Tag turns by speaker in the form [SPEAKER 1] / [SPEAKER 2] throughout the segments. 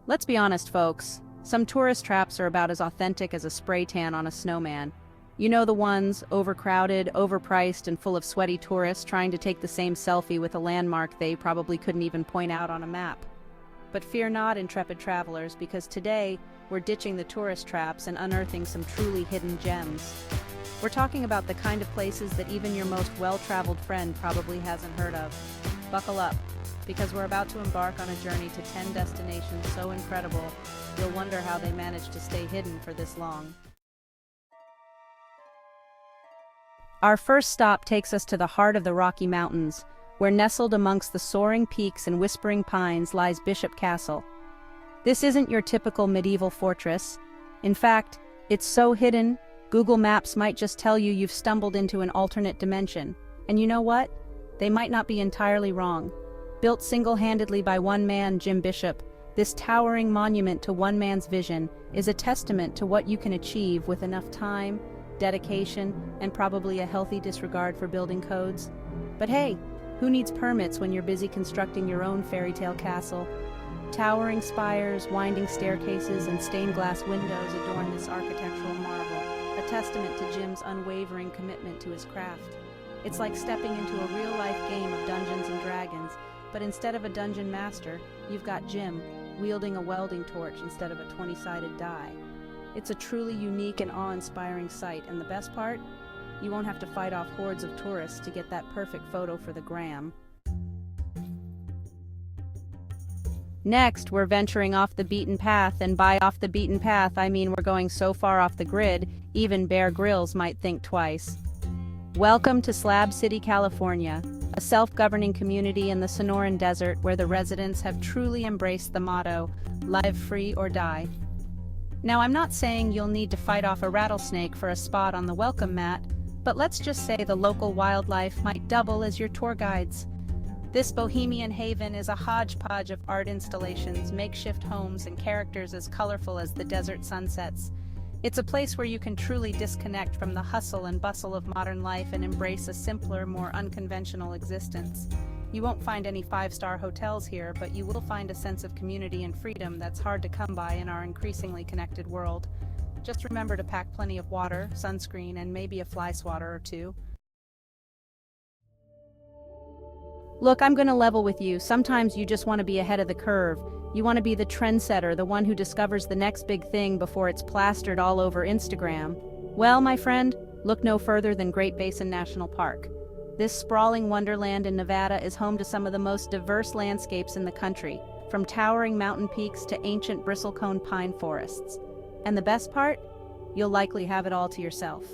[SPEAKER 1] Let's be honest, folks. Some tourist traps are about as authentic as a spray tan on a snowman. You know the ones, overcrowded, overpriced, and full of sweaty tourists trying to take the same selfie with a landmark they probably couldn't even point out on a map. But fear not, intrepid travelers, because today we're ditching the tourist traps and unearthing some truly hidden gems. We're talking about the kind of places that even your most well-traveled friend probably hasn't heard of. Buckle up, because we're about to embark on a journey to 10 destinations so incredible, you'll wonder how they managed to stay hidden for this long. Our first stop takes us to the heart of the Rocky Mountains, where nestled amongst the soaring peaks and whispering pines lies Bishop Castle. This isn't your typical medieval fortress. In fact, it's so hidden, Google Maps might just tell you you've stumbled into an alternate dimension. And you know what? They might not be entirely wrong. Built single-handedly by one man, Jim Bishop, this towering monument to one man's vision is a testament to what you can achieve with enough time, dedication, and probably a healthy disregard for building codes. But hey, who needs permits when you're busy constructing your own fairy tale castle? Towering spires, winding staircases, and stained glass windows adorn this architectural marvel, a testament to Jim's unwavering commitment to his craft. It's like stepping into a real-life game of Dungeons and Dragons, but instead of a dungeon master, you've got Jim, wielding a welding torch instead of a 20-sided die. It's a truly unique and awe-inspiring sight, and the best part? You won't have to fight off hordes of tourists to get that perfect photo for the gram. Next, we're venturing off the beaten path, and by off the beaten path, I mean we're going so far off the grid, even Bear Grylls might think twice. Welcome to Slab City, California, a self-governing community in the Sonoran Desert where the residents have truly embraced the motto, live free or die. Now, I'm not saying you'll need to fight off a rattlesnake for a spot on the welcome mat, but let's just say the local wildlife might double as your tour guides. This bohemian haven is a hodgepodge of art installations, makeshift homes, and characters as colorful as the desert sunsets. It's a place where you can truly disconnect from the hustle and bustle of modern life and embrace a simpler, more unconventional existence. You won't find any five-star hotels here, but you will find a sense of community and freedom that's hard to come by in our increasingly connected world. Just remember to pack plenty of water, sunscreen, and maybe a fly swatter or two. Look, I'm gonna level with you. Sometimes you just want to be ahead of the curve. You want to be the trendsetter, the one who discovers the next big thing before it's plastered all over Instagram. Well, my friend, look no further than Great Basin National Park. This sprawling wonderland in Nevada is home to some of the most diverse landscapes in the country, from towering mountain peaks to ancient bristlecone pine forests. And the best part? You'll likely have it all to yourself.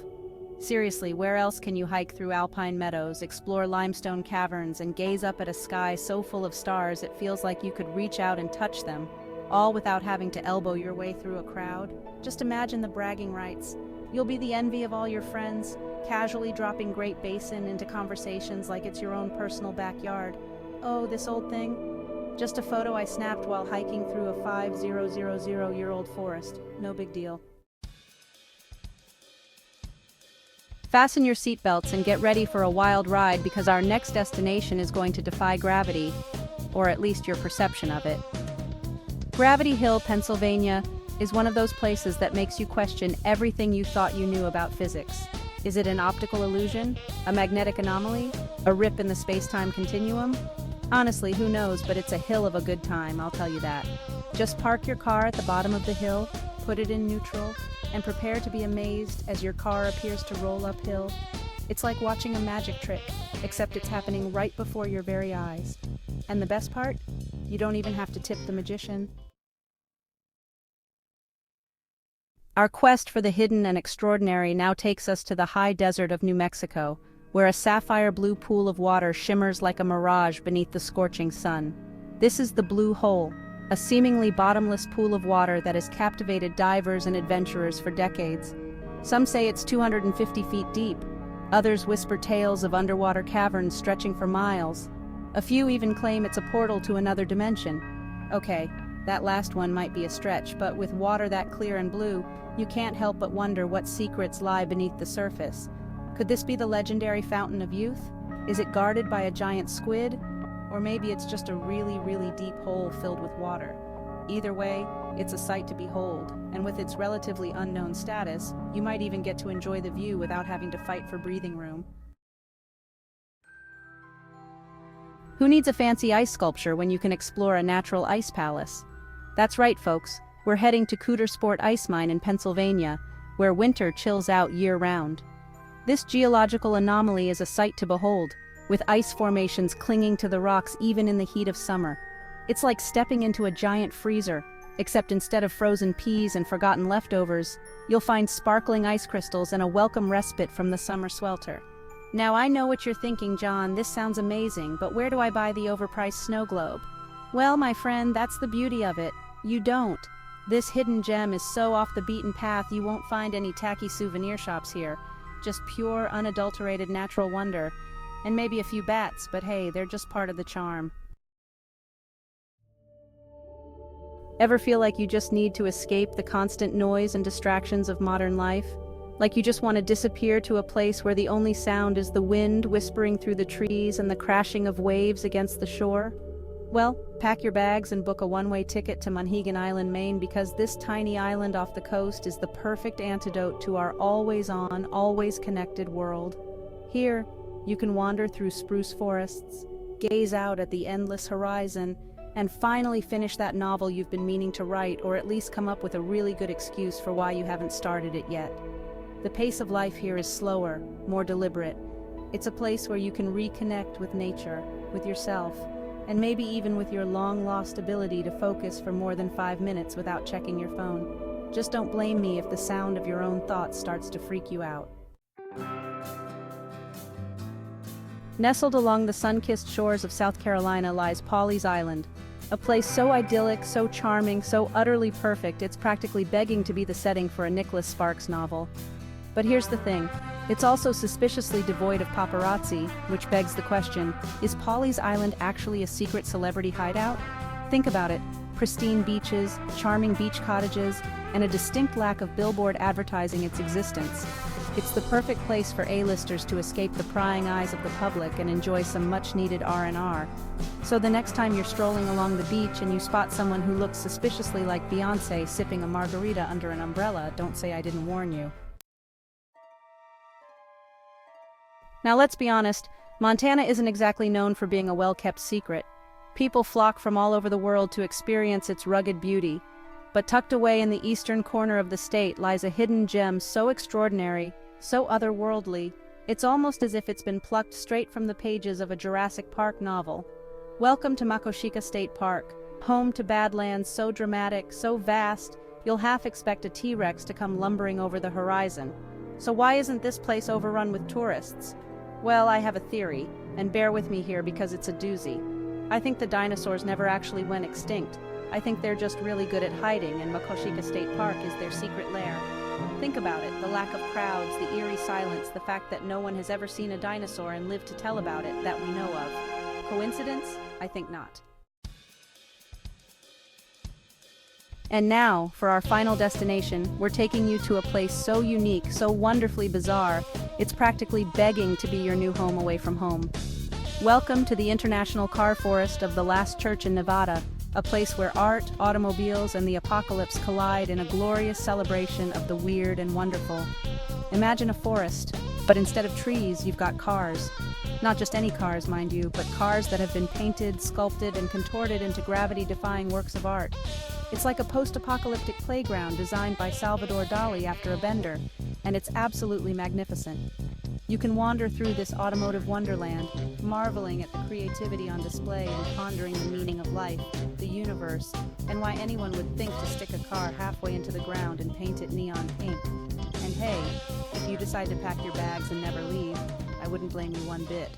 [SPEAKER 1] Seriously, where else can you hike through alpine meadows, explore limestone caverns, and gaze up at a sky so full of stars it feels like you could reach out and touch them, all without having to elbow your way through a crowd? Just imagine the bragging rights. You'll be the envy of all your friends, casually dropping Great Basin into conversations like it's your own personal backyard. Oh, this old thing? Just a photo I snapped while hiking through a 5,000-year-old forest. No big deal. Fasten your seatbelts and get ready for a wild ride because our next destination is going to defy gravity, or at least your perception of it. Gravity Hill, Pennsylvania, is one of those places that makes you question everything you thought you knew about physics. Is it an optical illusion? A magnetic anomaly? A rip in the space-time continuum? Honestly, who knows, but it's a hill of a good time, I'll tell you that. Just park your car at the bottom of the hill, put it in neutral, and prepare to be amazed as your car appears to roll uphill. It's like watching a magic trick, except it's happening right before your very eyes. And the best part? You don't even have to tip the magician. Our quest for the hidden and extraordinary now takes us to the high desert of New Mexico, where a sapphire blue pool of water shimmers like a mirage beneath the scorching sun. This is the Blue Hole, a seemingly bottomless pool of water that has captivated divers and adventurers for decades. Some say it's 250 feet deep. Others whisper tales of underwater caverns stretching for miles. A few even claim it's a portal to another dimension. Okay, that last one might be a stretch, but with water that clear and blue, you can't help but wonder what secrets lie beneath the surface. Could this be the legendary Fountain of Youth? Is it guarded by a giant squid? Or maybe it's just a really, really deep hole filled with water. Either way, it's a sight to behold, and with its relatively unknown status, you might even get to enjoy the view without having to fight for breathing room. Who needs a fancy ice sculpture when you can explore a natural ice palace? That's right, folks. We're heading to Cter Sport Ice Mine in Pennsylvania, where winter chills out year-round. This geological anomaly is a sight to behold, with ice formations clinging to the rocks even in the heat of summer. It's like stepping into a giant freezer, except instead of frozen peas and forgotten leftovers, you'll find sparkling ice crystals and a welcome respite from the summer swelter. Now I know what you're thinking, John, this sounds amazing, but where do I buy the overpriced snow globe? Well, my friend, that's the beauty of it. You don't. This hidden gem is so off the beaten path you won't find any tacky souvenir shops here. Just pure, unadulterated natural wonder. And maybe a few bats, but hey, they're just part of the charm. Ever feel like you just need to escape the constant noise and distractions of modern life? Like you just want to disappear to a place where the only sound is the wind whispering through the trees and the crashing of waves against the shore? Well, pack your bags and book a one-way ticket to Monhegan Island, Maine, because this tiny island off the coast is the perfect antidote to our always-on, always-connected world. Here, you can wander through spruce forests, gaze out at the endless horizon, and finally finish that novel you've been meaning to write, or at least come up with a really good excuse for why you haven't started it yet. The pace of life here is slower, more deliberate. It's a place where you can reconnect with nature, with yourself, and maybe even with your long-lost ability to focus for more than 5 minutes without checking your phone. Just don't blame me if the sound of your own thoughts starts to freak you out. Nestled along the sun-kissed shores of South Carolina lies Paulies Island, a place so idyllic, so charming, so utterly perfect, it's practically begging to be the setting for a Nicholas Sparks novel. But here's the thing, it's also suspiciously devoid of paparazzi, which begs the question, is Paulies Island actually a secret celebrity hideout? Think about it, pristine beaches, charming beach cottages, and a distinct lack of billboard advertising its existence. It's the perfect place for A-listers to escape the prying eyes of the public and enjoy some much-needed R&R. So the next time you're strolling along the beach and you spot someone who looks suspiciously like Beyoncé sipping a margarita under an umbrella, don't say I didn't warn you. Now let's be honest, Montana isn't exactly known for being a well-kept secret. People flock from all over the world to experience its rugged beauty. But tucked away in the eastern corner of the state lies a hidden gem so extraordinary, so otherworldly, it's almost as if it's been plucked straight from the pages of a Jurassic Park novel. Welcome to Makoshika State Park, home to Badlands so dramatic, so vast, you'll half expect a T-Rex to come lumbering over the horizon. So why isn't this place overrun with tourists? Well, I have a theory, and bear with me here because it's a doozy. I think the dinosaurs never actually went extinct. I think they're just really good at hiding, and Makoshika State Park is their secret lair. Think about it, the lack of crowds, the eerie silence, the fact that no one has ever seen a dinosaur and lived to tell about it that we know of. Coincidence? I think not. And now, for our final destination, we're taking you to a place so unique, so wonderfully bizarre, it's practically begging to be your new home away from home. Welcome to the International Car Forest of the Last Church in Nevada, a place where art, automobiles, and the apocalypse collide in a glorious celebration of the weird and wonderful. Imagine a forest, but instead of trees, you've got cars. Not just any cars, mind you, but cars that have been painted, sculpted, and contorted into gravity-defying works of art. It's like a post-apocalyptic playground designed by Salvador Dali after a bender, and it's absolutely magnificent. You can wander through this automotive wonderland, marveling at the creativity on display and pondering the meaning of life, the universe, and why anyone would think to stick a car halfway into the ground and paint it neon pink. And hey, if you decide to pack your bags and never leave, I wouldn't blame you one bit.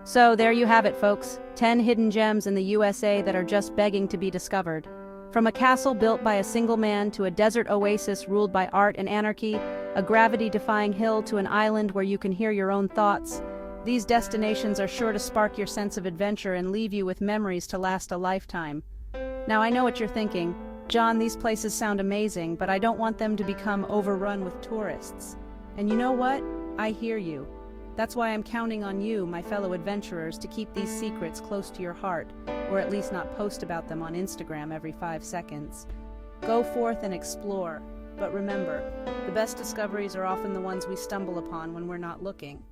[SPEAKER 1] So there you have it, folks. 10 hidden gems in the USA that are just begging to be discovered. From a castle built by a single man to a desert oasis ruled by art and anarchy, a gravity-defying hill to an island where you can hear your own thoughts, these destinations are sure to spark your sense of adventure and leave you with memories to last a lifetime. Now I know what you're thinking. John, these places sound amazing, but I don't want them to become overrun with tourists. And you know what? I hear you. That's why I'm counting on you, my fellow adventurers, to keep these secrets close to your heart, or at least not post about them on Instagram every 5 seconds. Go forth and explore, but remember, the best discoveries are often the ones we stumble upon when we're not looking.